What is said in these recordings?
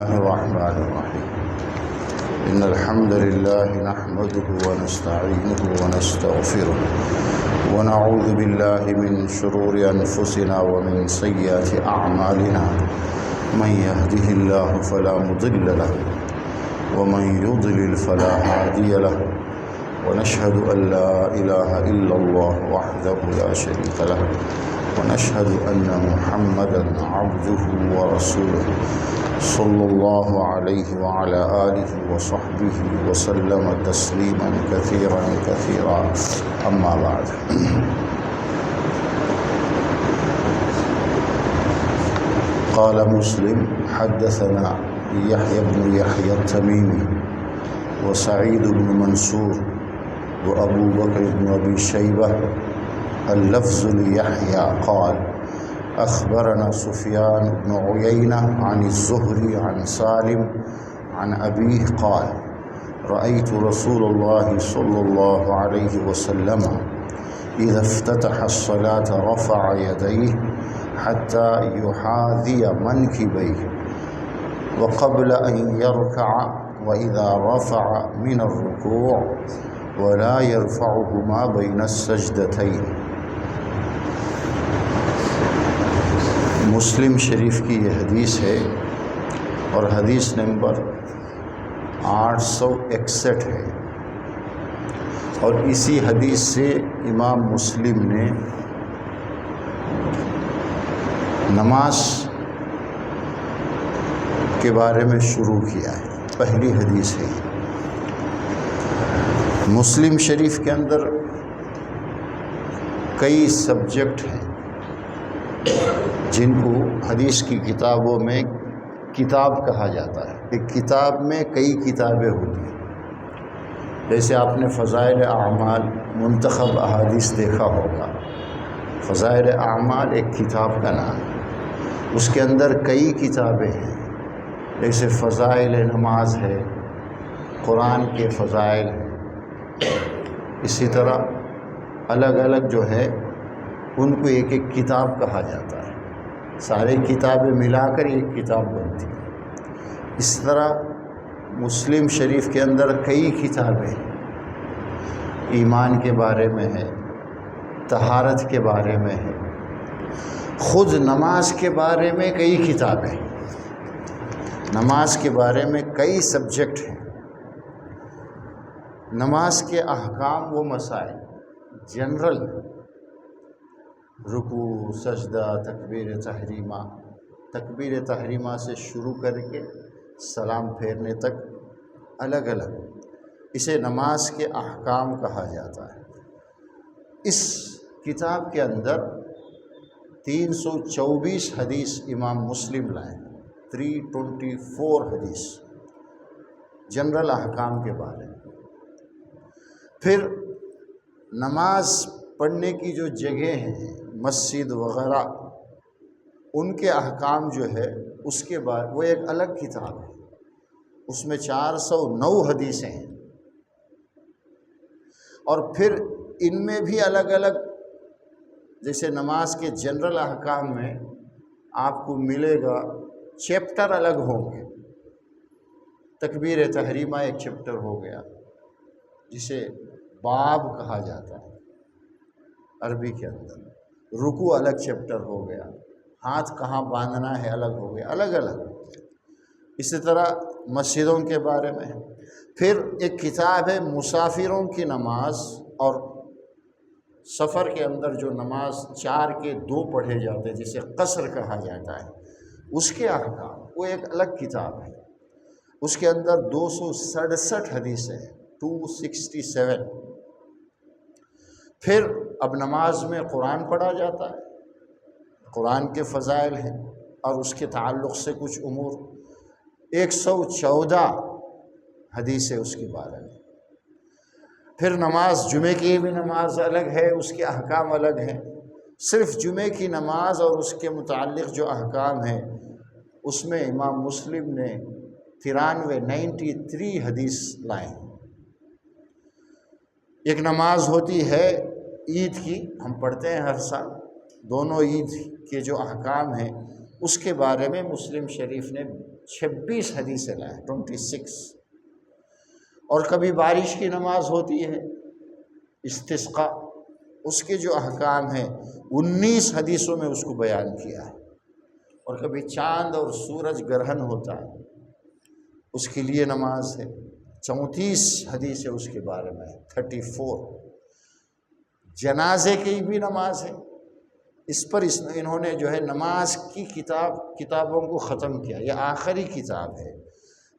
الرحمن الرحيم إن الحمد لله نحمده ونستعينه ونستغفره ونعوذ بالله من شرور أنفسنا ومن سيئات أعمالنا من يهده الله فلا مضل له ومن يضلل فلا هادي له ونشهد أن لا إله إلا الله وحده لا شريك له ونشهد أن محمدا عبده ورسوله صلى الله عليه وعلى آله وصحبه وسلم تسليما كثيرا كثيرا أما بعد قال مسلم حدثنا يحيى بن يحيى التميمي وسعيد بن منصور وأبو بكر بن أبي شيبة اللفظ ليحيى قال أخبرنا سفيان بن عيينة عن الزهري عن سالم عن أبيه قال رأيت رسول الله صلى الله عليه وسلم إذا افتتح الصلاة رفع يديه حتى يحاذي منكبيه وقبل أن يركع وإذا رفع من الركوع ولا يرفعهما بين السجدتين۔ مسلم شریف کی یہ حدیث ہے اور حدیث نمبر 861 ہے، اور اسی حدیث سے امام مسلم نے نماز کے بارے میں شروع کیا ہے۔ پہلی حدیث ہے۔ مسلم شریف کے اندر کئی سبجیکٹ ہیں جن کو حدیث کی کتابوں میں کتاب کہا جاتا ہے۔ ایک کتاب میں کئی کتابیں ہوتی ہیں، جیسے آپ نے فضائل اعمال منتخب احادیث دیکھا ہوگا۔ فضائل اعمال ایک کتاب کا نام ہے، اس کے اندر کئی کتابیں ہیں، جیسے فضائل نماز ہے، قرآن کے فضائل ہیں، اسی طرح الگ الگ جو ہے ان کو ایک ایک کتاب کہا جاتا ہے۔ سارے کتابیں ملا کر ایک کتاب بنتی ہے۔ اس طرح مسلم شریف کے اندر کئی کتابیں ایمان کے بارے میں ہے، طہارت کے بارے میں ہے، خود نماز کے بارے میں کئی کتابیں، نماز کے بارے میں کئی سبجیکٹ ہیں۔ نماز کے احکام و مسائل جنرل، رکوع، سجدہ، تکبیر تحریمہ سے شروع کر کے سلام پھیرنے تک الگ الگ، اسے نماز کے احکام کہا جاتا ہے۔ اس کتاب کے اندر 324 حدیث امام مسلم لائے، 324 حدیث جنرل احکام کے بارے میں۔ پھر نماز پڑھنے کی جو جگہ ہیں، مسجد وغیرہ، ان کے احکام جو ہے اس کے بعد وہ ایک الگ کتاب ہے، اس میں 409 حدیثیں ہیں، اور پھر ان میں بھی الگ الگ، جیسے نماز کے جنرل احکام میں آپ کو ملے گا چیپٹر الگ ہوں گے۔ تکبیر تحریمہ ایک چیپٹر ہو گیا، جسے باب کہا جاتا ہے عربی کے اندر۔ رکوع الگ چیپٹر ہو گیا، ہاتھ کہاں باندھنا ہے الگ ہو گیا، الگ الگ۔ اسی طرح مسجدوں کے بارے میں۔ پھر ایک کتاب ہے مسافروں کی نماز، اور سفر کے اندر جو نماز 4 کے 2 پڑھے جاتے ہیں، جسے قصر کہا جاتا ہے، اس کے احکام، وہ ایک الگ کتاب ہے۔ اس کے اندر 267 حدیثیں ہیں، 267۔ پھر اب نماز میں قرآن پڑھا جاتا ہے، قرآن کے فضائل ہیں اور اس کے تعلق سے کچھ امور، 114 حدیثیں اس کے بارے میں۔ پھر نماز، جمعے کی بھی نماز الگ ہے، اس کے احکام الگ ہیں۔ صرف جمعے کی نماز اور اس کے متعلق جو احکام ہیں، اس میں امام مسلم نے 93 حدیث لائے ہیں۔ ایک نماز ہوتی ہے عید کی، ہم پڑھتے ہیں ہر سال، دونوں عید کے جو احکام ہیں اس کے بارے میں مسلم شریف نے 26 حدیثیں لائیں، 26۔ اور کبھی بارش کی نماز ہوتی ہے استسقاء، اس کے جو احکام ہیں 19 حدیثوں میں اس کو بیان کیا ہے۔ اور کبھی چاند اور سورج گرہن ہوتا ہے، اس کے لیے نماز ہے، 34 حدیثیں اس کے بارے میں، 34۔ جنازے کی بھی نماز ہے، اس پر انہوں نے جو ہے نماز کی کتابوں کو ختم کیا، یہ آخری کتاب ہے۔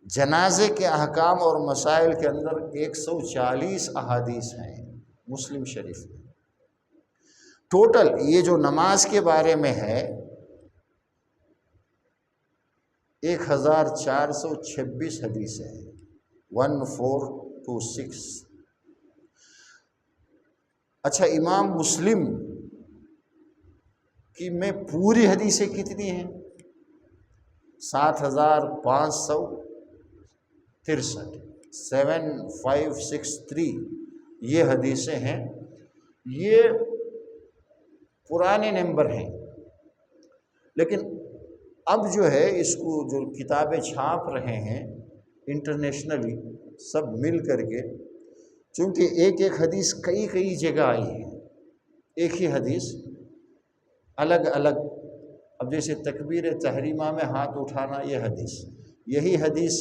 جنازے کے احکام اور مسائل کے اندر 140 احادیث ہیں مسلم شریف میں۔ ٹوٹل یہ جو نماز کے بارے میں ہے 1426 حدیثیں ہیں، 1426۔ اچھا، امام مسلم کی میں پوری حدیثیں کتنی ہیں؟ 7563، 7563 یہ حدیثیں ہیں۔ یہ پرانے نمبر ہیں، لیکن اب جو ہے اس کو جو کتابیں چھاپ رہے ہیں انٹرنیشنلی سب مل کر کے، چونکہ ایک ایک حدیث کئی جگہ آئی ہے، ایک ہی حدیث الگ الگ، اب جیسے تکبیر تحریمہ میں ہاتھ اٹھانا یہ حدیث، یہی حدیث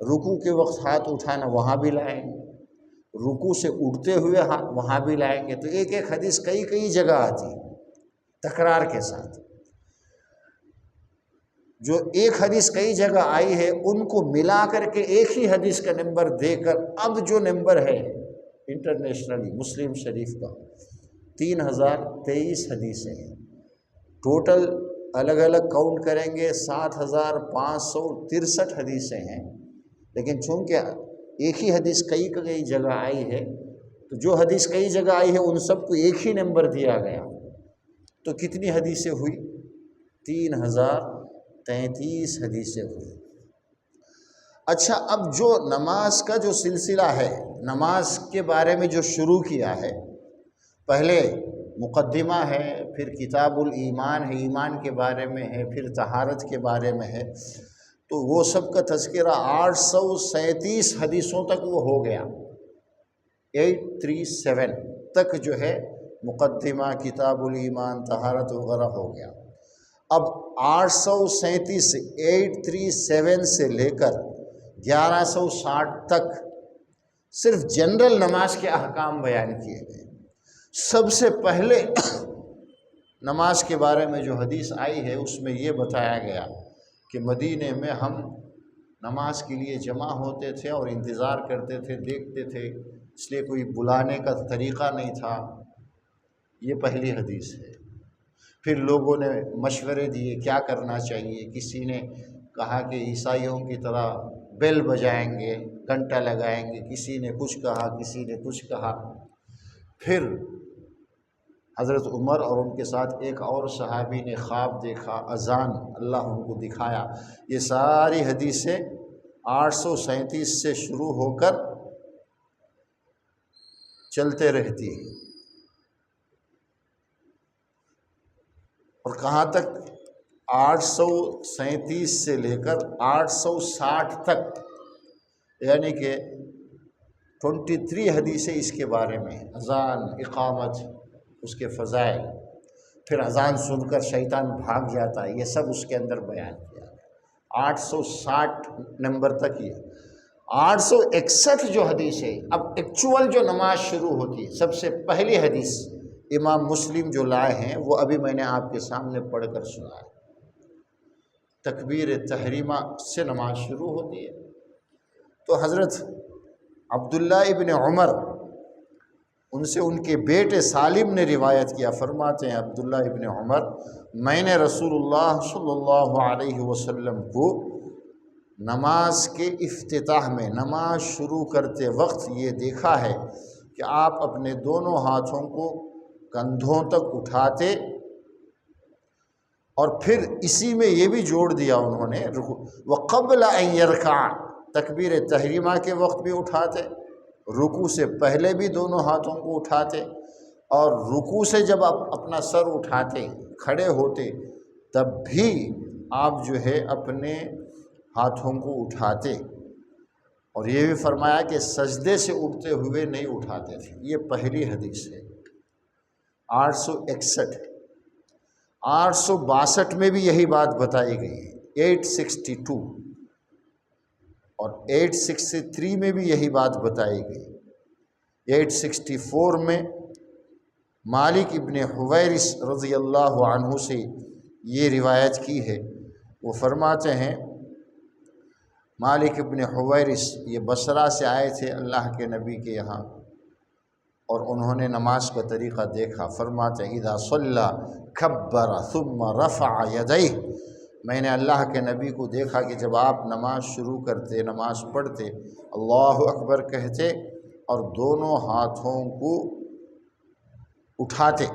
رکوع کے وقت ہاتھ اٹھانا وہاں بھی لائیں گے، رکوع سے اٹھتے ہوئے ہاتھ وہاں بھی لائیں گے، تو ایک ایک حدیث کئی جگہ آتی ہے تکرار کے ساتھ۔ جو ایک حدیث کئی جگہ آئی ہے ان کو ملا کر کے ایک ہی حدیث کا نمبر دے کر اب جو نمبر ہے انٹرنیشنلی مسلم شریف کا 3023 حدیثیں ہیں۔ ٹوٹل الگ الگ کاؤنٹ کریں گے 7563 حدیثیں ہیں، لیکن چونکہ ایک ہی حدیث کئی جگہ آئی ہے تو جو حدیث کئی جگہ آئی ہے ان سب کو ایک ہی نمبر دیا گیا، تو کتنی حدیثیں ہوئی؟ 3033 حدیثیں ہوئی۔ اچھا، اب جو نماز کا جو سلسلہ ہے، نماز کے بارے میں جو شروع کیا ہے، پہلے مقدمہ ہے، پھر کتاب الایمان ہے، ایمان کے بارے میں ہے، پھر طہارت کے بارے میں ہے، تو وہ سب کا تذکرہ 837 حدیثوں تک وہ ہو گیا، 837 تک جو ہے مقدمہ، کتاب الایمان، طہارت وغیرہ ہو گیا۔ اب 837 سے لے کر 1160 تک صرف جنرل نماز کے احکام بیان کیے گئے۔ سب سے پہلے نماز کے بارے میں جو حدیث آئی ہے اس میں یہ بتایا گیا کہ مدینے میں ہم نماز کے لیے جمع ہوتے تھے اور انتظار کرتے تھے، دیکھتے تھے، اس لیے کوئی بلانے کا طریقہ نہیں تھا۔ یہ پہلی حدیث ہے۔ پھر لوگوں نے مشورے دیے کیا کرنا چاہیے، کسی نے کہا کہ عیسائیوں کی طرح بیل بجائیں گے، گھنٹہ لگائیں گے، کسی نے کچھ کہا، کسی نے کچھ کہا۔ پھر حضرت عمر اور ان کے ساتھ ایک اور صحابی نے خواب دیکھا، اذان اللہ ان کو دکھایا۔ یہ ساری حدیثیں 837 سے شروع ہو کر چلتے رہتی ہیں، اور کہاں تک؟ 837 سے لے کر 860 تک، یعنی کہ 23 حدیثیں اس کے بارے میں، اذان، اقامت، اس کے فضائل، پھر اذان سن کر شیطان بھاگ جاتا ہے، یہ سب اس کے اندر بیان کیا گیا۔ 860 نمبر تک یہ۔ 861 جو حدیث ہے، اب ایکچول جو نماز شروع ہوتی ہے، سب سے پہلی حدیث امام مسلم جو لائے ہیں وہ ابھی میں نے آپ کے سامنے پڑھ کر سنا ہے۔ تکبیر تحریمہ سے نماز شروع ہوتی ہے، تو حضرت عبداللہ ابن عمر، ان سے ان کے بیٹے سالم نے روایت کیا، فرماتے ہیں عبداللہ ابن عمر، میں نے رسول اللہ صلی اللہ علیہ وسلم کو نماز کے افتتاح میں، نماز شروع کرتے وقت یہ دیکھا ہے کہ آپ اپنے دونوں ہاتھوں کو کندھوں تک اٹھاتے، اور پھر اسی میں یہ بھی جوڑ دیا انہوں نے وَقَبْلَ أَن يَرْكَعَ، تکبیر تحریمہ کے وقت بھی اٹھاتے، رکوع سے پہلے بھی دونوں ہاتھوں کو اٹھاتے، اور رکوع سے جب آپ اپنا سر اٹھاتے، کھڑے ہوتے، تب بھی آپ جو ہے اپنے ہاتھوں کو اٹھاتے، اور یہ بھی فرمایا کہ سجدے سے اٹھتے ہوئے نہیں اٹھاتے تھے۔ یہ پہلی حدیث ہے۔ 861 862 میں بھی یہی بات بتائی گئی ہے، 862 اور 863 میں بھی یہی بات بتائی گئی۔ 864 میں مالک ابن حویرث رضی اللہ عنہ سے یہ روایت کی ہے، وہ فرماتے ہیں مالک ابن حویرث یہ بصرہ سے آئے تھے اللہ کے نبی کے یہاں، اور انہوں نے نماز کا طریقہ دیکھا۔ فرماتے ہیں اذا صلی کبر ثم رفع یدیہ، میں نے اللہ کے نبی کو دیکھا کہ جب آپ نماز شروع کرتے، نماز پڑھتے، اللہ اکبر کہتے اور دونوں ہاتھوں کو اٹھاتے۔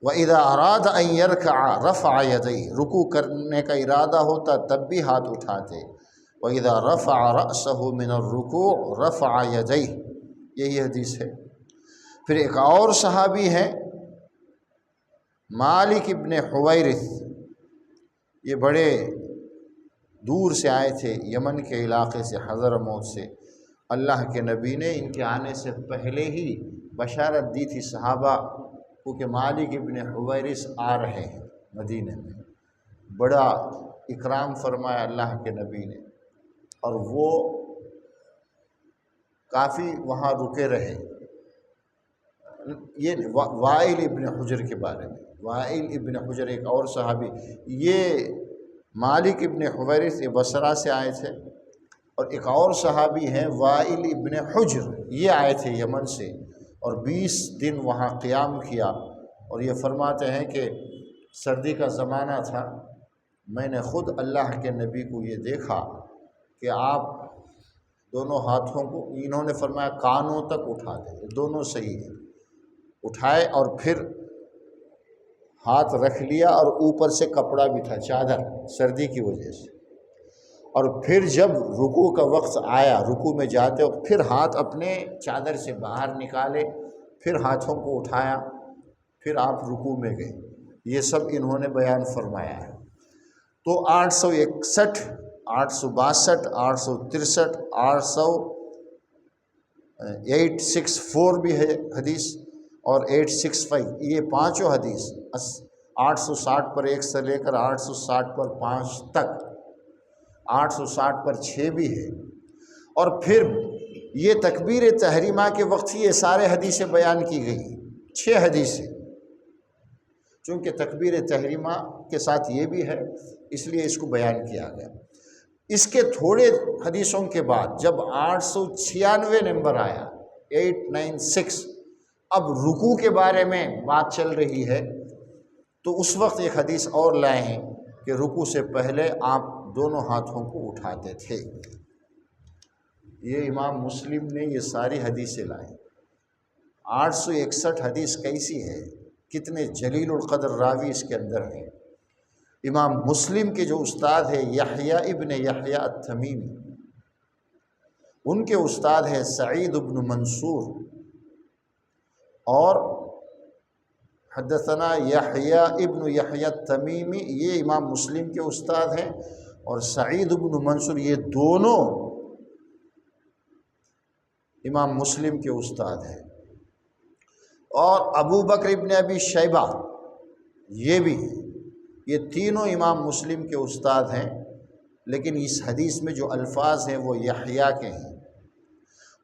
وَإِذَا أَرَادَ أَن يَرْكَعَ رَفَعَ يَدَيْهِ، رکوع کرنے کا ارادہ ہوتا تب بھی ہاتھ اٹھاتے۔ وَإِذَا رَفَعَ رَأْسَهُ مِنَ الرُّكُوعِ رَفَعَ يَدَيْهِ، یہی حدیث ہے۔ پھر ایک اور صحابی ہیں مالک ابن حویرث، یہ بڑے دور سے آئے تھے، یمن کے علاقے سے، حضرموت سے۔ اللہ کے نبی نے ان کے آنے سے پہلے ہی بشارت دی تھی صحابہ کو کہ مالک ابن حویرث آ رہے ہیں مدینے میں۔ بڑا اکرام فرمایا اللہ کے نبی نے، اور وہ کافی وہاں رکے رہے۔ یہ وائل ابن حجر کے بارے میں، وائل ابن حجر ایک اور صحابی، یہ مالک ابن حویرث یہ بصرہ سے آئے تھے، اور ایک اور صحابی ہیں وائل ابن حجر، یہ آئے تھے یمن سے، اور 20 دن وہاں قیام کیا۔ اور یہ فرماتے ہیں کہ سردی کا زمانہ تھا، میں نے خود اللہ کے نبی کو یہ دیکھا کہ آپ دونوں ہاتھوں کو، انہوں نے فرمایا کانوں تک اٹھا دے، دونوں صحیح ہیں، اٹھائے اور پھر ہاتھ رکھ لیا، اور اوپر سے کپڑا بھی تھا، چادر، سردی کی وجہ سے۔ اور پھر جب رکوع کا وقت آیا، رکوع میں جاتے اور پھر ہاتھ اپنے چادر سے باہر نکالے، پھر ہاتھوں کو اٹھایا، پھر آپ رکوع میں گئے۔ یہ سب انہوں نے بیان فرمایا ہے۔ تو 861 862 863 864 بھی ہے حدیث، اور 865، یہ پانچوں حدیث 860 پر 1 سے لے کر 860 پر 5 تک، 860 پر 6 بھی ہے۔ اور پھر یہ تکبیر تحریمہ کے وقت ہی یہ سارے حدیثیں بیان کی گئی، 6 حدیثیں، چونکہ تکبیر تحریمہ کے ساتھ یہ بھی ہے اس لیے اس کو بیان کیا گیا۔ اس کے تھوڑے حدیثوں کے بعد جب 896 نمبر آیا، 896، اب رکوع کے بارے میں بات چل رہی ہے، تو اس وقت ایک حدیث اور لائے ہیں کہ رکوع سے پہلے آپ دونوں ہاتھوں کو اٹھاتے تھے۔ یہ امام مسلم نے یہ ساری حدیثیں لائیں۔ 861 حدیث کیسی ہے، کتنے جلیل القدر راوی اس کے اندر ہیں۔ امام مسلم کے جو استاد ہے یحییٰ ابن یحییٰ التمیمی، ان کے استاد ہے سعید ابن منصور، اور حدثنا یحییٰ ابن یحییٰ التمیمی، یہ امام مسلم کے استاد ہیں، اور سعید ابن منصور یہ دونوں امام مسلم کے استاد ہیں۔ اور ابو بکر ابن ابی شیبہ یہ بھی ہیں، یہ تینوں امام مسلم کے استاد ہیں، لیکن اس حدیث میں جو الفاظ ہیں وہ یحییٰ کے ہیں۔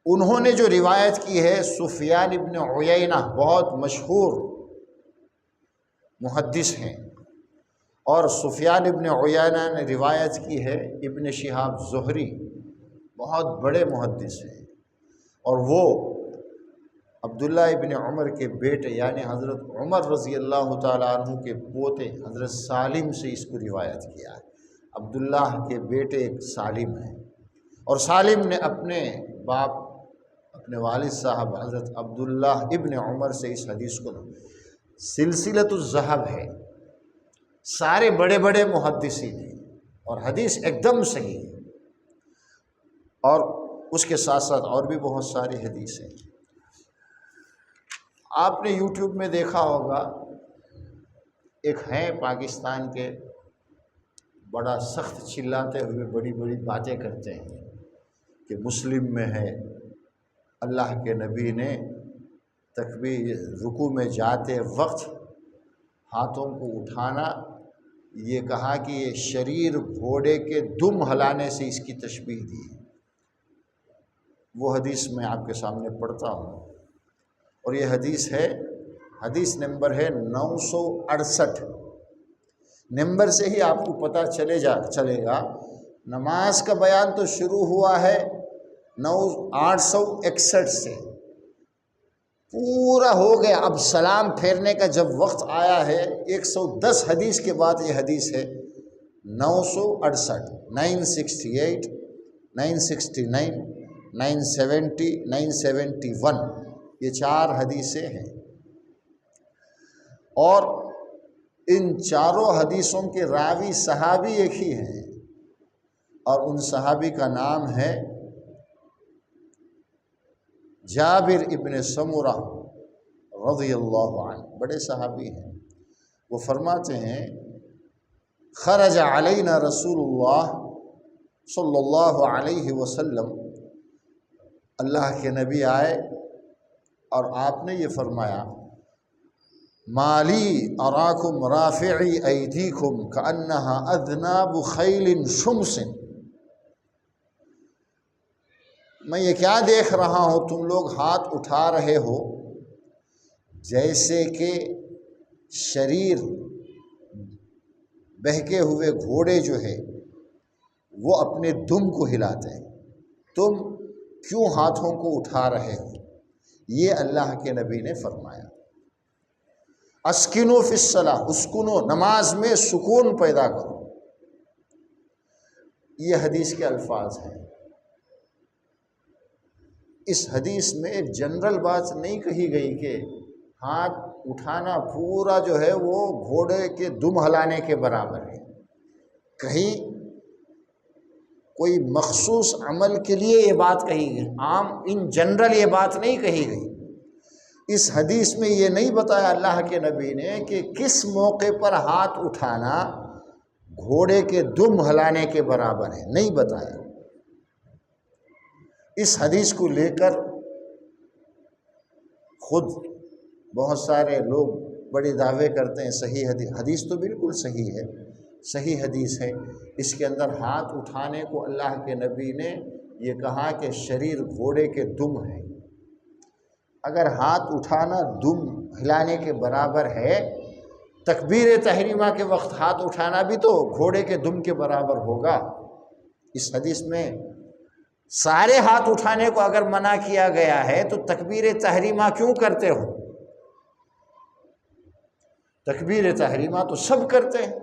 انہوں نے جو روایت کی ہے سفیان ابن عیینہ، بہت مشہور محدث ہیں، اور سفیان ابن عیینہ نے روایت کی ہے ابن شہاب زہری، بہت بڑے محدث ہیں، اور وہ عبداللہ ابن عمر کے بیٹے یعنی حضرت عمر رضی اللہ تعالیٰ عنہ کے پوتے حضرت سالم سے اس کو روایت کیا ہے۔ عبداللہ کے بیٹے ایک سالم ہیں، اور سالم نے اپنے باپ، اپنے والد صاحب حضرت عبداللہ ابن عمر سے اس حدیث کو، سلسلۃ الذہب ہے، سارے بڑے بڑے محدثین ہیں، اور حدیث ایک دم صحیح ہے، اور اس کے ساتھ ساتھ اور بھی بہت ساری حدیثیں۔ آپ نے یوٹیوب میں دیکھا ہوگا ایک ہیں پاکستان کے، بڑا سخت چلاتے ہوئے بڑی بڑی باتیں کرتے ہیں کہ مسلم میں ہے اللہ کے نبی نے تکبیر رکوع میں جاتے وقت ہاتھوں کو اٹھانا، یہ کہا کہ یہ شریر گھوڑے کے دم ہلانے سے اس کی تشبیہ دی ہے۔ وہ حدیث میں آپ کے سامنے پڑھتا ہوں، اور یہ حدیث ہے، حدیث نمبر ہے 968۔ نمبر سے ہی آپ کو پتہ چلے گا نماز کا بیان تو شروع ہوا ہے 861 سے، پورا ہو گیا۔ اب سلام پھیرنے کا جب وقت آیا ہے 110 حدیث کے بعد یہ حدیث ہے 968، 968، 969، 970، 971، یہ 4 حدیثیں ہیں، اور ان چاروں حدیثوں کے راوی صحابی ایک ہی ہیں، اور ان صحابی کا نام ہے جابر ابن سمرہ رضی اللہ عنہ، بڑے صحابی ہیں۔ وہ فرماتے ہیں خرج علینا رسول اللہ صلی اللہ علیہ وسلم، اللہ کے نبی آئے اور آپ نے یہ فرمایا مالی اراکم رافعی ایدیکم کأنہا اذناب خیل شمس، میں یہ کیا دیکھ رہا ہوں تم لوگ ہاتھ اٹھا رہے ہو جیسے کہ شریر بہکے ہوئے گھوڑے جو ہے وہ اپنے دم کو ہلاتے ہیں، تم کیوں ہاتھوں کو اٹھا رہے ہو؟ یہ اللہ کے نبی نے فرمایا اسکنو فی الصلاۃ، اسکنو، نماز میں سکون پیدا کرو، یہ حدیث کے الفاظ ہیں۔ اس حدیث میں ایک جنرل بات نہیں کہی گئی کہ ہاتھ اٹھانا پورا جو ہے وہ گھوڑے کے دم ہلانے کے برابر ہے، کہیں کوئی مخصوص عمل کے لیے یہ بات کہی گئی، عام ان جنرل یہ بات نہیں کہی گئی۔ اس حدیث میں یہ نہیں بتایا اللہ کے نبی نے کہ کس موقع پر ہاتھ اٹھانا گھوڑے کے دم ہلانے کے برابر ہے، نہیں بتایا۔ اس حدیث کو لے کر خود بہت سارے لوگ بڑے دعوے کرتے ہیں صحیح حدیث تو بالکل صحیح ہے، صحیح حدیث ہے، اس کے اندر ہاتھ اٹھانے کو اللہ کے نبی نے یہ کہا کہ شریر گھوڑے کے دم ہے۔ اگر ہاتھ اٹھانا دم ہلانے کے برابر ہے، تکبیر تحریمہ کے وقت ہاتھ اٹھانا بھی تو گھوڑے کے دم کے برابر ہوگا۔ اس حدیث میں سارے ہاتھ اٹھانے کو اگر منع کیا گیا ہے تو تکبیر تحریمہ کیوں کرتے ہو؟ تکبیر تحریمہ تو سب کرتے ہیں،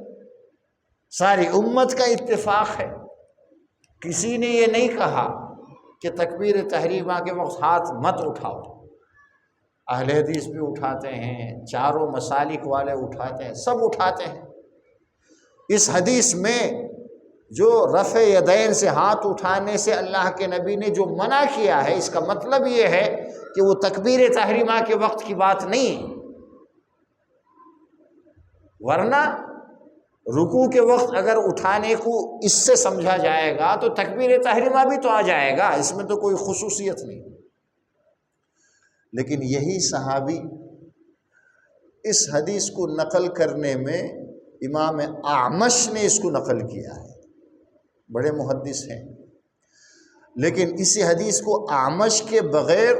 ساری امت کا اتفاق ہے، کسی نے یہ نہیں کہا کہ تکبیر تحریمہ کے وقت ہاتھ مت اٹھاؤ۔ اہل حدیث بھی اٹھاتے ہیں، چاروں مسالک والے اٹھاتے ہیں، سب اٹھاتے ہیں۔ اس حدیث میں جو رفع یدین سے ہاتھ اٹھانے سے اللہ کے نبی نے جو منع کیا ہے، اس کا مطلب یہ ہے کہ وہ تکبیر تحریمہ کے وقت کی بات نہیں، ورنہ رکوع کے وقت اگر اٹھانے کو اس سے سمجھا جائے گا تو تکبیر تحریمہ بھی تو آ جائے گا، اس میں تو کوئی خصوصیت نہیں۔ لیکن یہی صحابی اس حدیث کو نقل کرنے میں امام اعمش نے اس کو نقل کیا ہے، بڑے محدث ہیں، لیکن اسی حدیث کو اعمش کے بغیر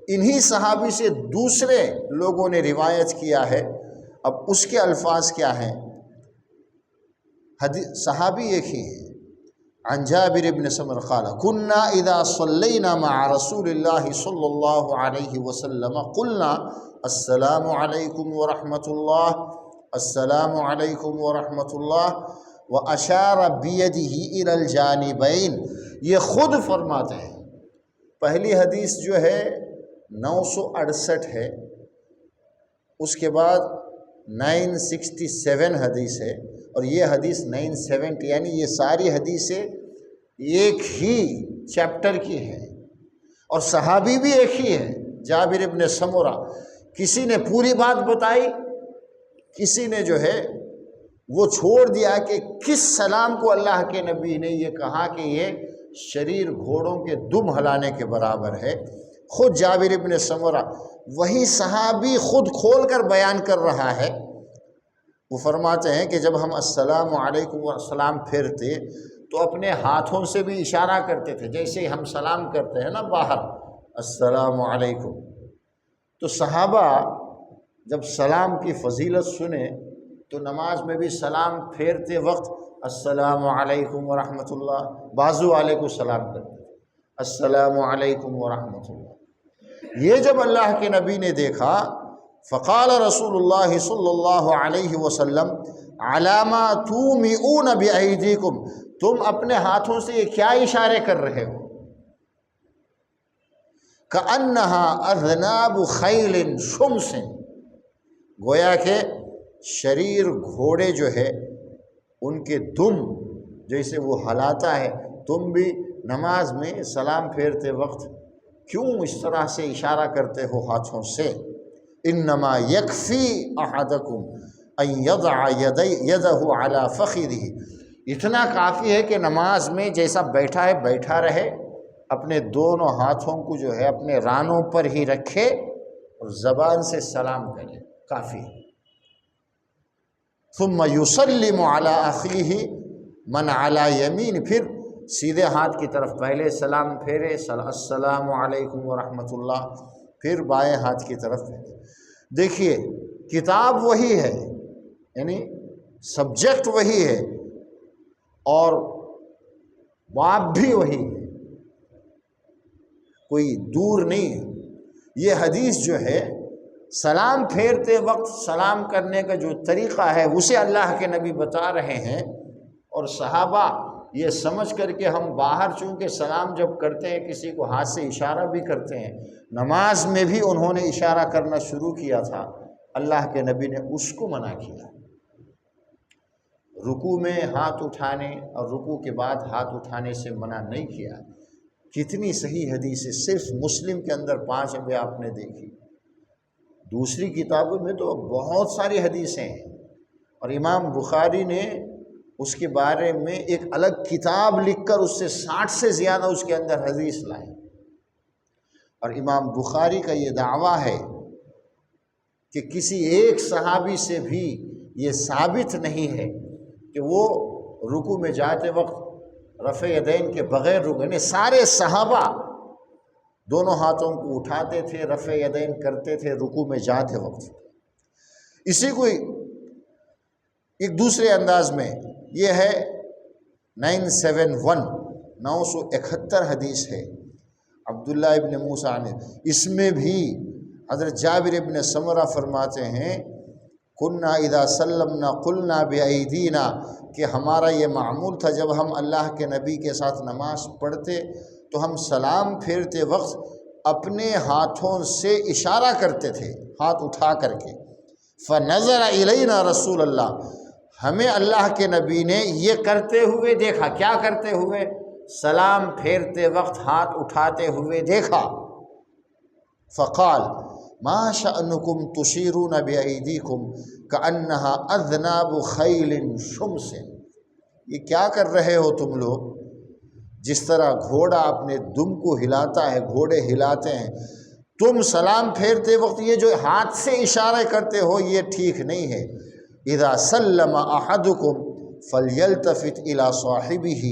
انہی صحابی سے دوسرے لوگوں نے روایت کیا ہے۔ اب اس کے الفاظ کیا ہیں؟ صحابی ایک ہی ہے، عن جابر بن سمر قال كنا اذا صلينا مع رسول الله صلى الله عليه وسلم قلنا السلام عليكم ورحمة الله، السلام عليكم ورحمة الله، واشار بيده الى الجانبين۔ یہ خود فرماتے ہیں، پہلی حدیث جو ہے 968 ہے، اس کے بعد 967 حدیث ہے، اور یہ حدیث 970، یعنی یہ ساری حدیثیں ایک ہی چیپٹر کی ہیں، اور صحابی بھی ایک ہی ہے، جابر ابن سمرہ۔ کسی نے پوری بات بتائی، کسی نے جو ہے وہ چھوڑ دیا کہ کس سلام کو اللہ کے نبی نے یہ کہا کہ یہ شریر گھوڑوں کے دم ہلانے کے برابر ہے۔ خود جابر ابن سمرہ وہی صحابی خود کھول کر بیان کر رہا ہے، وہ فرماتے ہیں کہ جب ہم السلام علیکم والسلام پھیرتے تو اپنے ہاتھوں سے بھی اشارہ کرتے تھے، جیسے ہی ہم سلام کرتے ہیں نا باہر السلام علیکم، تو صحابہ جب سلام کی فضیلت سنے تو نماز میں بھی سلام پھیرتے وقت السلام علیکم ورحمۃ اللہ، بازو والے کو سلام کرتے تھے السلام علیکم ورحمۃ اللہ۔ یہ جب اللہ کے نبی نے دیکھا فقال رسول اللہ صلی اللہ علیہ وسلم علامہ تومئون بأیدیکم، تم اپنے ہاتھوں سے یہ کیا اشارے کر رہے ہو؟ کأنہا اذناب خیل شمس، گویا کہ شریر گھوڑے جو ہے ان کے دم جیسے وہ ہلاتا ہے، تم بھی نماز میں سلام پھیرتے وقت کیوں اس طرح سے اشارہ کرتے ہو ہاتھوں سے؟ انما یکفی احدکم ان یضع یدہ علی فخذہ، اتنا کافی ہے کہ نماز میں جیسا بیٹھا ہے بیٹھا رہے، اپنے دونوں ہاتھوں کو جو ہے اپنے رانوں پر ہی رکھے اور زبان سے سلام کرے، کافی۔ ثم یسلم علی اخیہ من علی یمین، پھر سیدھے ہاتھ کی طرف پہلے سلام پھیرے السلام علیکم ورحمۃ اللہ، پھر بائیں ہاتھ کی طرف پھیرے۔ دیکھیے کتاب وہی ہے، یعنی سبجیکٹ وہی ہے اور باب بھی وہی ہے، کوئی دور نہیں ہے۔ یہ حدیث جو ہے سلام پھیرتے وقت سلام کرنے کا جو طریقہ ہے اسے اللہ کے نبی بتا رہے ہیں، اور صحابہ یہ سمجھ کر کے ہم باہر چونکہ سلام جب کرتے ہیں کسی کو ہاتھ سے اشارہ بھی کرتے ہیں، نماز میں بھی انہوں نے اشارہ کرنا شروع کیا تھا، اللہ کے نبی نے اس کو منع کیا۔ رکوع میں ہاتھ اٹھانے اور رکوع کے بعد ہاتھ اٹھانے سے منع نہیں کیا۔ کتنی صحیح حدیث ہے، صرف مسلم کے اندر 5 ابھی آپ نے دیکھی، دوسری کتابوں میں تو بہت ساری حدیثیں ہیں، اور امام بخاری نے اس کے بارے میں ایک الگ کتاب لکھ کر اس سے 60 سے زیادہ اس کے اندر حدیث لائے، اور امام بخاری کا یہ دعویٰ ہے کہ کسی ایک صحابی سے بھی یہ ثابت نہیں ہے کہ وہ رکوع میں جاتے وقت رفع یدین کے بغیر رکوع، یعنی سارے صحابہ دونوں ہاتھوں کو اٹھاتے تھے، رفع یدین کرتے تھے رکوع میں جاتے وقت۔ اسی کو ایک دوسرے انداز میں یہ ہے 971 حدیث ہے عبداللہ ابن موسیٰ نے، اس میں بھی حضرت جابر ابن سمرہ فرماتے ہیں کننا اذا سلمنا قلنا بأیدینا، کہ ہمارا یہ معمول تھا جب ہم اللہ کے نبی کے ساتھ نماز پڑھتے تو ہم سلام پھیرتے وقت اپنے ہاتھوں سے اشارہ کرتے تھے، ہاتھ اٹھا کر کے۔ فنظر الینا رسول اللہ، ہمیں اللہ کے نبی نے یہ کرتے ہوئے دیکھا، کیا کرتے ہوئے؟ سلام پھیرتے وقت ہاتھ اٹھاتے ہوئے دیکھا۔ فقال ما شأنکم تشیرون بأیدیکم کأنہا اذناب خیل شمس، یہ کیا کر رہے ہو تم لوگ؟ جس طرح گھوڑا اپنے دم کو ہلاتا ہے، گھوڑے ہلاتے ہیں، تم سلام پھیرتے وقت یہ جو ہاتھ سے اشارے کرتے ہو یہ ٹھیک نہیں ہے۔ اذا سلم احدکم فلیلتفت الی صاحبہ،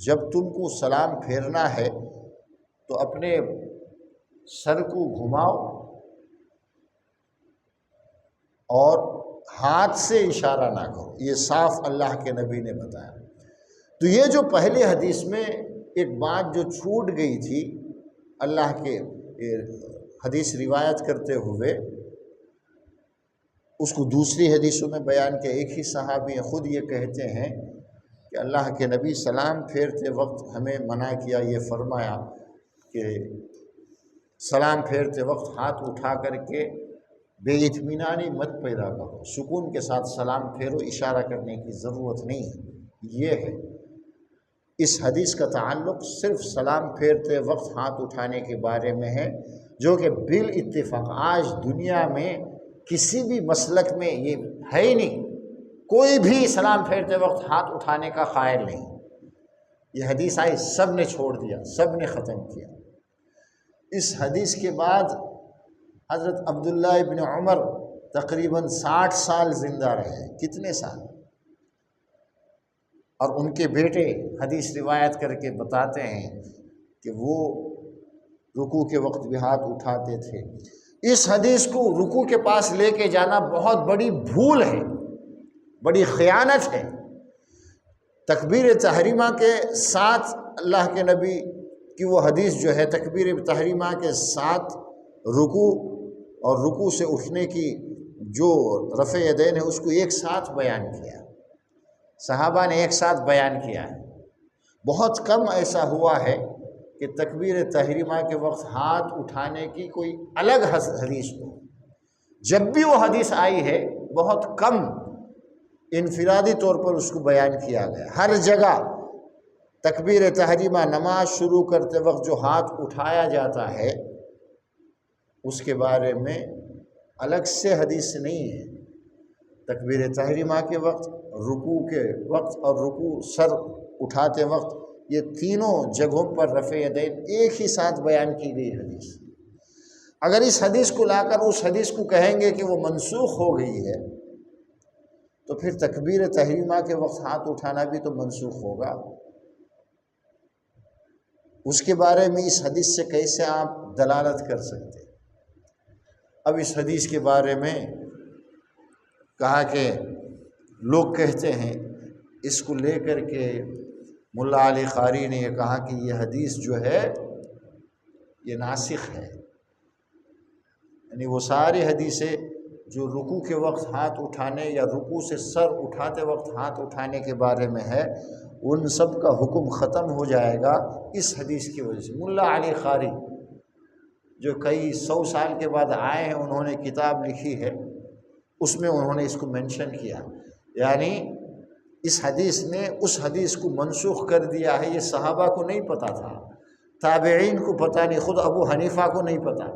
جب تم کو سلام پھیرنا ہے تو اپنے سر کو گھماؤ اور ہاتھ سے اشارہ نہ کرو، یہ صاف اللہ کے نبی نے بتایا۔ تو یہ جو پہلی حدیث میں ایک بات جو چھوٹ گئی تھی اللہ کے حدیث روایت کرتے ہوئے، اس کو دوسری حدیثوں میں بیان کیا۔ ایک ہی صحابی خود یہ کہتے ہیں کہ اللہ کے نبی سلام پھیرتے وقت ہمیں منع کیا، یہ فرمایا کہ سلام پھیرتے وقت ہاتھ اٹھا کر کے بے اطمینانی مت پیدا کرو، سکون کے ساتھ سلام پھیرو، اشارہ کرنے کی ضرورت نہیں ہے۔ یہ ہے اس حدیث کا تعلق صرف سلام پھیرتے وقت ہاتھ اٹھانے کے بارے میں ہے، جو کہ بالاتفاق آج دنیا میں کسی بھی مسلک میں یہ ہے ہی نہیں، کوئی بھی سلام پھیرتے وقت ہاتھ اٹھانے کا قائل نہیں۔ یہ حدیث آئی، سب نے چھوڑ دیا، سب نے ختم کیا۔ اس حدیث کے بعد حضرت عبداللہ ابن عمر تقریباً 60 سال زندہ رہے۔ کتنے سال؟ اور ان کے بیٹے حدیث روایت کر کے بتاتے ہیں کہ وہ رکوع کے وقت بھی ہاتھ اٹھاتے تھے۔ اس حدیث کو رکوع کے پاس لے کے جانا بہت بڑی بھول ہے، بڑی خیانت ہے۔ تکبیر تحریمہ کے ساتھ اللہ کے نبی کی وہ حدیث جو ہے تکبیر تحریمہ کے ساتھ رکوع اور رکوع سے اٹھنے کی جو رفع یدین ہے اس کو ایک ساتھ بیان کیا، صحابہ نے ایک ساتھ بیان کیا ہے۔ بہت کم ایسا ہوا ہے کہ تکبیر تحریمہ کے وقت ہاتھ اٹھانے کی کوئی الگ حدیث ہو۔ جب بھی وہ حدیث آئی ہے بہت کم انفرادی طور پر اس کو بیان کیا گیا۔ ہر جگہ تکبیر تحریمہ نماز شروع کرتے وقت جو ہاتھ اٹھایا جاتا ہے اس کے بارے میں الگ سے حدیث نہیں ہے۔ تکبیر تحریمہ کے وقت، رکوع کے وقت اور رکوع سر اٹھاتے وقت، یہ تینوں جگہوں پر رفع یدین ایک ہی ساتھ بیان کی گئی حدیث۔ اگر اس حدیث کو لا کر اس حدیث کو کہیں گے کہ وہ منسوخ ہو گئی ہے تو پھر تکبیر تحریمہ کے وقت ہاتھ اٹھانا بھی تو منسوخ ہوگا۔ اس کے بارے میں اس حدیث سے کیسے آپ دلالت کر سکتے؟ اب اس حدیث کے بارے میں کہا کہ لوگ کہتے ہیں، اس کو لے کر کے ملا علی قاری نے یہ کہا کہ یہ حدیث جو ہے یہ ناسخ ہے، یعنی وہ ساری حدیثیں جو رکوع کے وقت ہاتھ اٹھانے یا رکوع سے سر اٹھاتے وقت ہاتھ اٹھانے کے بارے میں ہے ان سب کا حکم ختم ہو جائے گا اس حدیث کی وجہ سے۔ ملا علی قاری جو کئی 100 سال کے بعد آئے ہیں، انہوں نے کتاب لکھی ہے، اس میں انہوں نے اس کو منشن کیا، یعنی اس حدیث نے اس حدیث کو منسوخ کر دیا ہے۔ یہ صحابہ کو نہیں پتہ تھا، تابعین کو پتہ نہیں، خود ابو حنیفہ کو نہیں پتہ،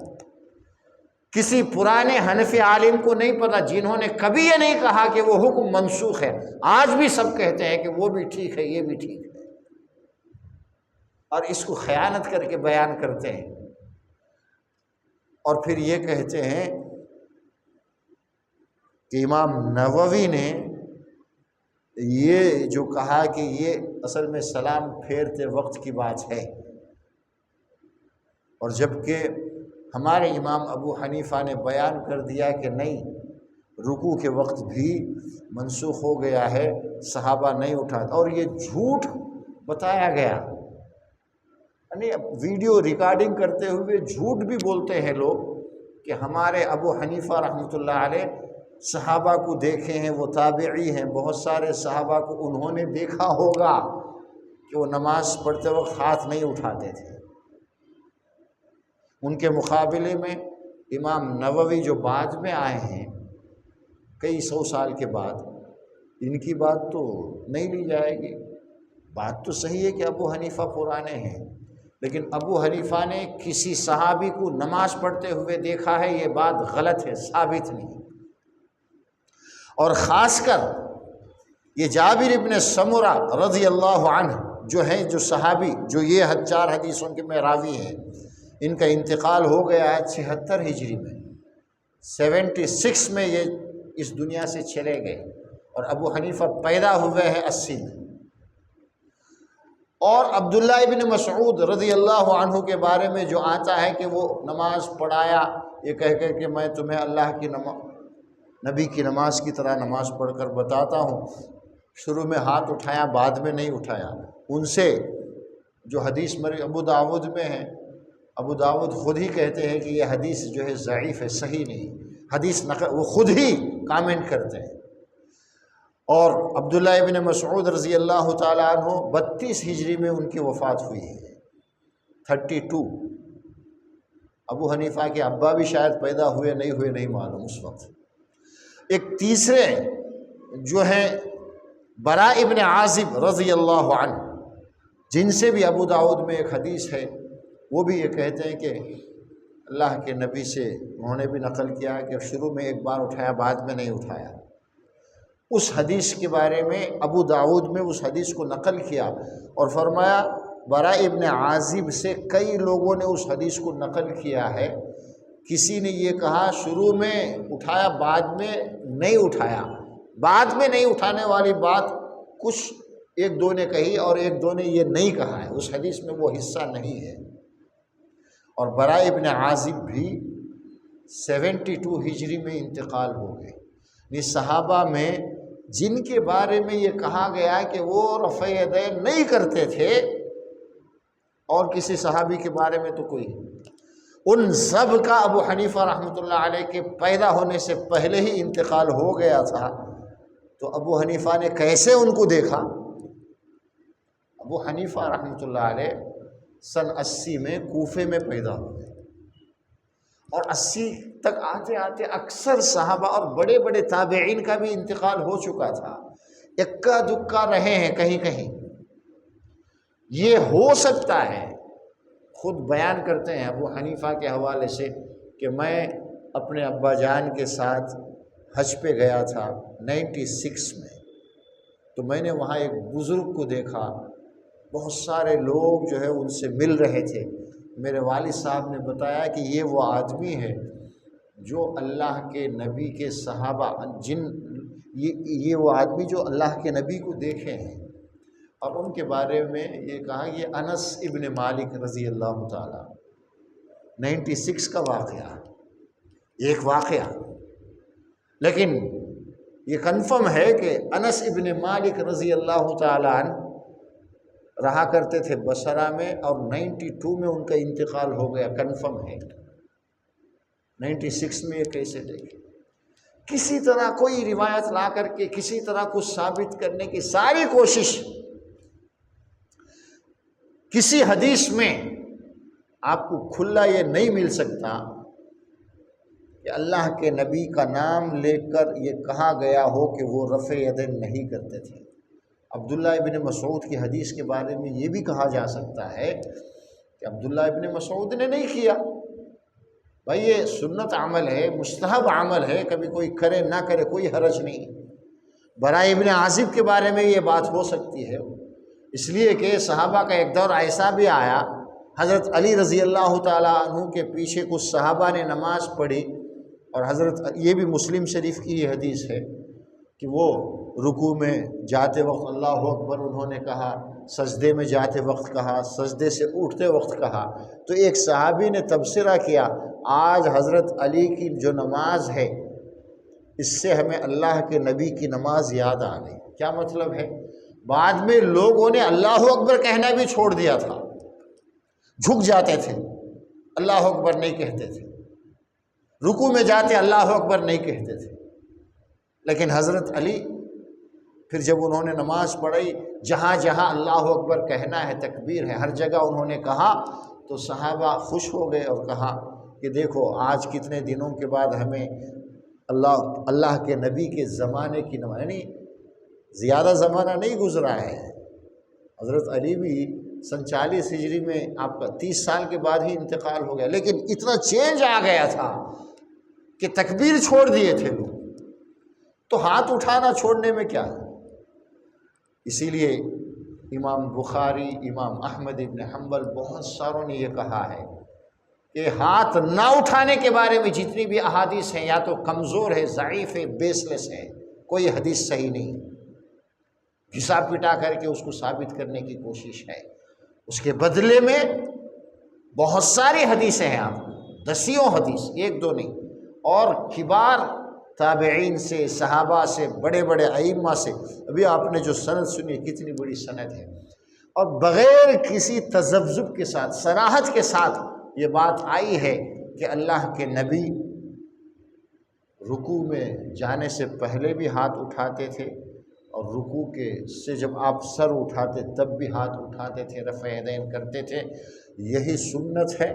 کسی پرانے حنفی عالم کو نہیں پتہ، جنہوں نے کبھی یہ نہیں کہا کہ وہ حکم منسوخ ہے۔ آج بھی سب کہتے ہیں کہ وہ بھی ٹھیک ہے، یہ بھی ٹھیک ہے، اور اس کو خیانت کر کے بیان کرتے ہیں، اور پھر یہ کہتے ہیں کہ امام نووی نے یہ جو کہا کہ یہ اصل میں سلام پھیرتے وقت کی بات ہے، اور جبکہ ہمارے امام ابو حنیفہ نے بیان کر دیا کہ نہیں، رکوع کے وقت بھی منسوخ ہو گیا ہے، صحابہ نہیں اٹھاتے، اور یہ جھوٹ بتایا گیا، یعنی ویڈیو ریکارڈنگ کرتے ہوئے جھوٹ بھی بولتے ہیں لوگ کہ ہمارے ابو حنیفہ رحمۃ اللہ علیہ صحابہ کو دیکھے ہیں، وہ تابعی ہیں، بہت سارے صحابہ کو انہوں نے دیکھا ہوگا کہ وہ نماز پڑھتے وقت ہاتھ نہیں اٹھاتے تھے۔ ان کے مقابلے میں امام نووی جو بعد میں آئے ہیں کئی 100 سال کے بعد، ان کی بات تو نہیں لی جائے گی۔ بات تو صحیح ہے کہ ابو حنیفہ پرانے ہیں، لیکن ابو حنیفہ نے کسی صحابی کو نماز پڑھتے ہوئے دیکھا ہے، یہ بات غلط ہے، ثابت نہیں۔ اور خاص کر یہ جابر ابن سمرہ رضی اللہ عنہ جو ہیں، جو صحابی جو یہ 4 حدیثوں کے میں راوی ہیں، ان کا انتقال ہو گیا ہے 76 ہجری میں، 76 میں یہ اس دنیا سے چلے گئے، اور ابو حنیفہ پیدا ہوئے ہیں 80 میں۔ اور عبداللہ ابن مسعود رضی اللہ عنہ کے بارے میں جو آتا ہے کہ وہ نماز پڑھایا یہ کہہ کر کہ میں تمہیں اللہ کی نبی کی نماز کی طرح نماز پڑھ کر بتاتا ہوں، شروع میں ہاتھ اٹھایا، بعد میں نہیں اٹھایا۔ ان سے جو حدیث ابو داود میں ہے، ابو داود خود ہی کہتے ہیں کہ یہ حدیث جو ہے ضعیف ہے، صحیح نہیں، حدیث نقل، وہ خود ہی کامنٹ کرتے ہیں۔ اور عبداللہ ابن مسعود رضی اللہ تعالیٰ عنہ 32 ہجری میں ان کی وفات ہوئی ہے، 32۔ ابو حنیفہ کے ابا بھی شاید پیدا ہوئے نہیں معلوم اس وقت۔ ایک تیسرے جو ہیں براء ابن عازب رضی اللہ عنہ، جن سے بھی ابو داود میں ایک حدیث ہے، وہ بھی یہ کہتے ہیں کہ اللہ کے نبی سے انہوں نے بھی نقل کیا کہ شروع میں ایک بار اٹھایا، بعد میں نہیں اٹھایا۔ اس حدیث کے بارے میں ابو داؤد میں اس حدیث کو نقل کیا اور فرمایا براء ابن عازب سے کئی لوگوں نے اس حدیث کو نقل کیا ہے، کسی نے یہ کہا شروع میں اٹھایا بعد میں نہیں اٹھایا، بعد میں نہیں اٹھانے والی بات کچھ ایک دو نے کہی اور ایک دو نے یہ نہیں کہا ہے، اس حدیث میں وہ حصہ نہیں ہے۔ اور براء ابن عازب بھی 72 ہجری میں انتقال ہو گئے۔ یہ صحابہ میں جن کے بارے میں یہ کہا گیا کہ وہ رفع یدین نہیں کرتے تھے، اور کسی صحابی کے بارے میں تو کوئی، ان سب کا ابو حنیفہ رحمۃ اللہ علیہ کے پیدا ہونے سے پہلے ہی انتقال ہو گیا تھا، تو ابو حنیفہ نے کیسے ان کو دیکھا؟ ابو حنیفہ رحمۃ اللہ علیہ سن 80 میں کوفے میں پیدا ہوئے، اور 80 تک آتے آتے اکثر صحابہ اور بڑے بڑے تابعین کا بھی انتقال ہو چکا تھا، اکا دکا رہے ہیں کہیں کہیں۔ یہ ہو سکتا ہے، خود بیان کرتے ہیں ابو حنیفہ کے حوالے سے کہ میں اپنے ابا جان کے ساتھ حج پہ گیا تھا 96 میں، تو میں نے وہاں ایک بزرگ کو دیکھا، بہت سارے لوگ جو ہے ان سے مل رہے تھے، میرے والد صاحب نے بتایا کہ یہ وہ آدمی ہے جو اللہ کے نبی کے صحابہ یہ وہ آدمی جو اللہ کے نبی کو دیکھے ہیں، اور ان کے بارے میں یہ کہا یہ انس ابن مالک رضی اللہ تعالیٰ، 96 کا واقعہ، ایک واقعہ، لیکن یہ کنفرم ہے کہ انس ابن مالک رضی اللہ تعالیٰ عنہ رہا کرتے تھے بصرہ میں، اور 92 میں ان کا انتقال ہو گیا، کنفرم ہے۔ 96 میں یہ کیسے دیکھیں؟ کسی طرح کوئی روایت لا کر کے کسی طرح کچھ ثابت کرنے کی ساری کوشش، کسی حدیث میں آپ کو کھلا یہ نہیں مل سکتا کہ اللہ کے نبی کا نام لے کر یہ کہا گیا ہو کہ وہ رفع یدین نہیں کرتے تھے۔ عبداللہ ابن مسعود کی حدیث کے بارے میں یہ بھی کہا جا سکتا ہے کہ عبداللہ ابن مسعود نے نہیں کیا، بھائی یہ سنت عمل ہے، مستحب عمل ہے، کبھی کوئی کرے نہ کرے کوئی حرج نہیں۔ براء ابن عازب کے بارے میں یہ بات ہو سکتی ہے، اس لیے کہ صحابہ کا ایک دور ایسا بھی آیا، حضرت علی رضی اللہ تعالیٰ عنہ کے پیچھے کچھ صحابہ نے نماز پڑھی، اور حضرت یہ بھی مسلم شریف کی یہ حدیث ہے کہ وہ رکوع میں جاتے وقت اللہ اکبر انہوں نے کہا، سجدے میں جاتے وقت کہا، سجدے سے اٹھتے وقت کہا، تو ایک صحابی نے تبصرہ کیا آج حضرت علی کی جو نماز ہے اس سے ہمیں اللہ کے نبی کی نماز یاد آ گئی۔ کیا مطلب ہے؟ بعد میں لوگوں نے اللہ اکبر کہنا بھی چھوڑ دیا تھا، جھک جاتے تھے، اللہ اکبر نہیں کہتے تھے، رکوع میں جاتے اللہ اکبر نہیں کہتے تھے، لیکن حضرت علی پھر جب انہوں نے نماز پڑھی، جہاں جہاں اللہ اکبر کہنا ہے، تکبیر ہے، ہر جگہ انہوں نے کہا، تو صحابہ خوش ہو گئے اور کہا کہ دیکھو آج کتنے دنوں کے بعد ہمیں اللہ کے نبی کے زمانے کی نماز، یعنی زیادہ زمانہ نہیں گزرا ہے، حضرت علی بھی سن 40 ہجری میں آپ کا 30 سال کے بعد ہی انتقال ہو گیا، لیکن اتنا چینج آ گیا تھا کہ تکبیر چھوڑ دیے تھے لوگ، تو ہاتھ اٹھانا چھوڑنے میں کیا ہے؟ اسی لیے امام بخاری، امام احمد ابن حنبل، بہت ساروں نے یہ کہا ہے کہ ہاتھ نہ اٹھانے کے بارے میں جتنی بھی احادیث ہیں یا تو کمزور ہے، ضعیف ہے، بیس لیس ہے، کوئی حدیث صحیح نہیں، گھسا پٹا کر کے اس کو ثابت کرنے کی کوشش ہے۔ اس کے بدلے میں بہت ساری حدیثیں ہیں، آپ دسیوں حدیث، ایک دو نہیں، اور کبار تابعین سے، صحابہ سے، بڑے بڑے ائمہ سے، ابھی آپ نے جو سند سنی کتنی بڑی سند ہے، اور بغیر کسی تذبذب کے ساتھ، صراحت کے ساتھ یہ بات آئی ہے کہ اللہ کے نبی رکوع میں جانے سے پہلے بھی ہاتھ اٹھاتے تھے، اور رکوع کے سے جب آپ سر اٹھاتے تب بھی ہاتھ اٹھاتے تھے، رفع یدین کرتے تھے۔ یہی سنت ہے،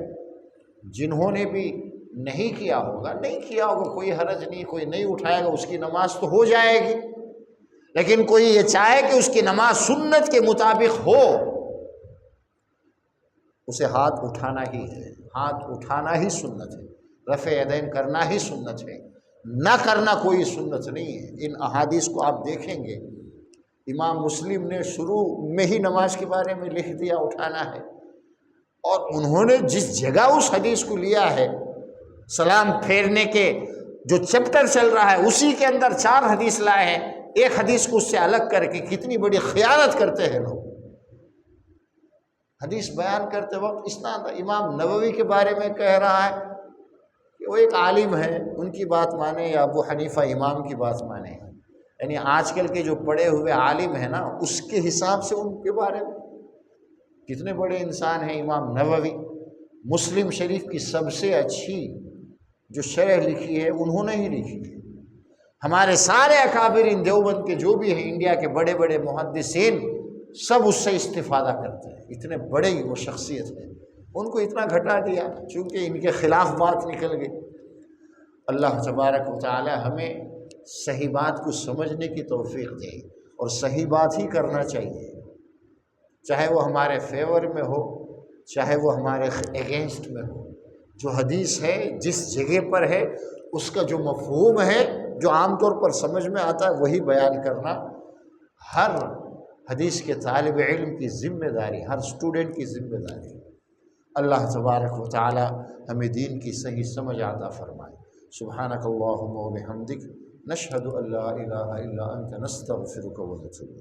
جنہوں نے بھی نہیں کیا ہوگا کوئی حرج نہیں، کوئی نہیں اٹھائے گا اس کی نماز تو ہو جائے گی، لیکن کوئی یہ چاہے کہ اس کی نماز سنت کے مطابق ہو اسے ہاتھ اٹھانا ہی ہے، ہاتھ اٹھانا ہی سنت ہے، رفع یدین کرنا ہی سنت ہے، نہ کرنا کوئی سنت نہیں ہے۔ ان احادیث کو آپ دیکھیں گے، امام مسلم نے شروع میں ہی نماز کے بارے میں لکھ دیا اٹھانا ہے، اور انہوں نے جس جگہ اس حدیث کو لیا ہے، سلام پھیرنے کے جو چیپٹر چل رہا ہے اسی کے اندر 4 حدیث لائے ہیں، ایک حدیث کو اس سے الگ کر کے۔ کتنی بڑی خیانت کرتے ہیں لوگ۔ حدیث بیان کرتے وقت اسناد امام نووی کے بارے میں کہہ رہا ہے کہ وہ ایک عالم ہے، ان کی بات مانے یا ابو حنیفہ امام کی بات مانے، یعنی آج کل کے جو پڑھے ہوئے عالم ہیں نا، اس کے حساب سے ان کے بارے میں کتنے بڑے انسان ہیں امام نووی۔ مسلم شریف کی سب سے اچھی جو شرح لکھی ہے انہوں نے ہی لکھی ہے۔ ہمارے سارے اکابرین دیوبند کے جو بھی ہیں، انڈیا کے بڑے بڑے محدثین، سب اس سے استفادہ کرتے ہیں، اتنے بڑے وہ شخصیت ہیں۔ ان کو اتنا گھٹا دیا چونکہ ان کے خلاف بات نکل گئی۔ اللہ تبارک و تعالی ہمیں صحیح بات کو سمجھنے کی توفیق دے، اور صحیح بات ہی کرنا چاہیے، چاہے وہ ہمارے فیور میں ہو، چاہے وہ ہمارے اگینسٹ میں ہو۔ جو حدیث ہے جس جگہ پر ہے، اس کا جو مفہوم ہے، جو عام طور پر سمجھ میں آتا ہے، وہی بیان کرنا ہر حدیث کے طالب علم کی ذمہ داری، ہر اسٹوڈنٹ کی ذمہ داری۔ اللہ تبارک و تعالی ہمیں دین کی صحیح سمجھ عطا فرمائے۔ سبحانک اللہم و بحمدک، نشہد ان لا الہ الا انت، نستغفرک و نتوب الیک۔